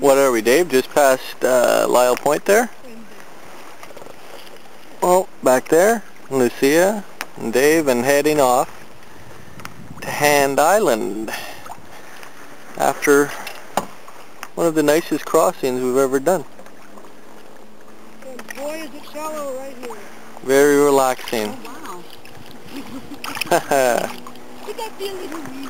What are we, Dave? Just past Lyle Point there? Oh, back there, Lucia and Dave, and heading off to Hand Island after one of the nicest crossings we've ever done. And boy, is it shallow right here. Very relaxing. Oh, wow. Could that be a little weak?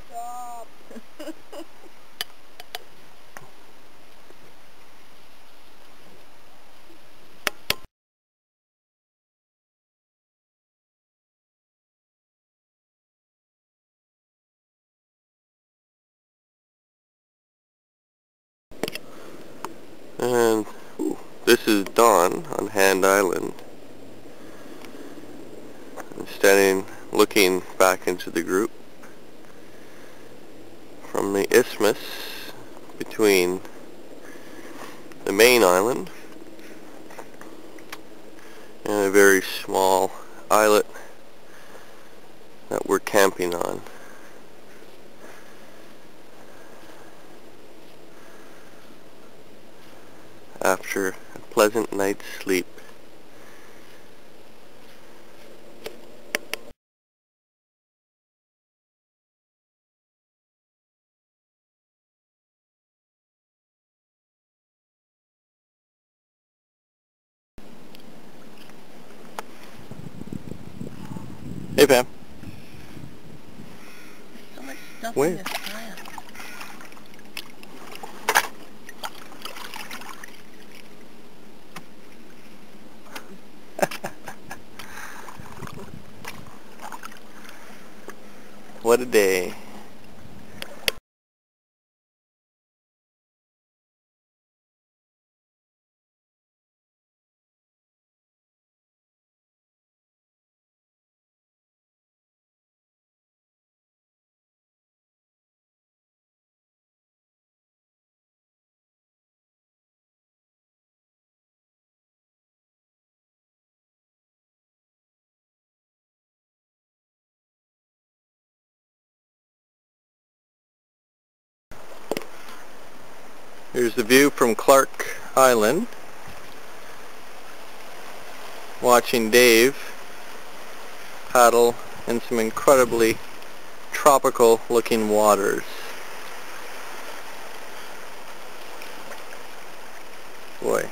Stop. And this is dawn on Hand Island. I'm standing looking back into the group from the isthmus between the main island and a very small islet that we're camping on. After a pleasant night's sleep. Hey Pam. So much stuff Where? in this pile. What a day. Here's the view from Clarke Island. Watching Dave paddle in some incredibly tropical looking waters. Boy.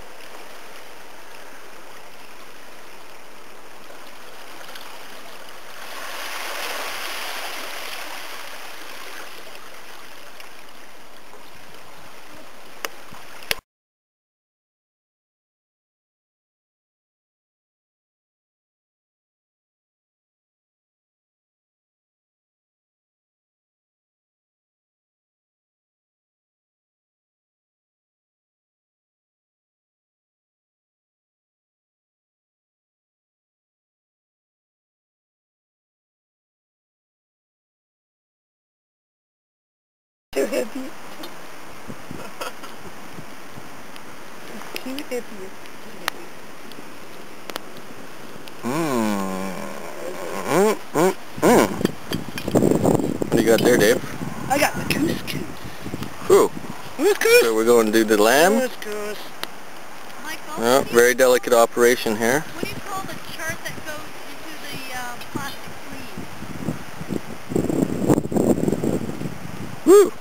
Too hippie. Too hippie. What do you got there, Dave? I got the couscous. Whew. Couscous. So we're going to do the lamb? Couscous. Michael, Oh, very delicate operation here. what do you call the chart that goes into the plastic sleeve? Woo!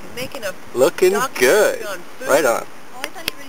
You're making a Looking good. on food. Right on. Oh, I thought you were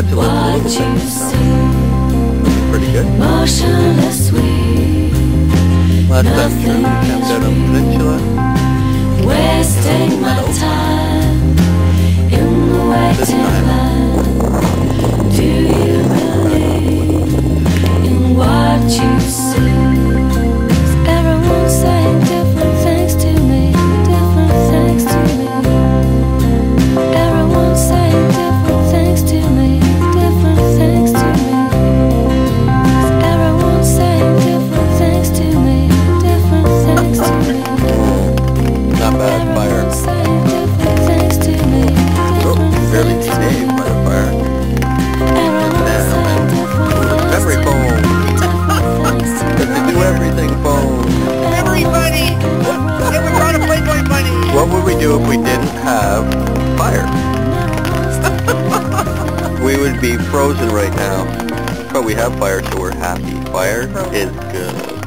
nudge a little bit. So, pretty good. Last time through, we camped out on the peninsula. Wasting my time in the waiting line. Do you believe in what you see? Everyone's saying different things to me, different things to me. Everyone's saying different things to me, different things to me. Everyone's saying different things to me, different things to me. Not bad fire. Oh, barely saved by the fire. Memory foam. Get to do everything foam. Memory bunny! Hey, we brought a Playboy bunny! What would we do if we didn't have fire? We would be frozen right now. But we have fire, so we're happy. Fire is good.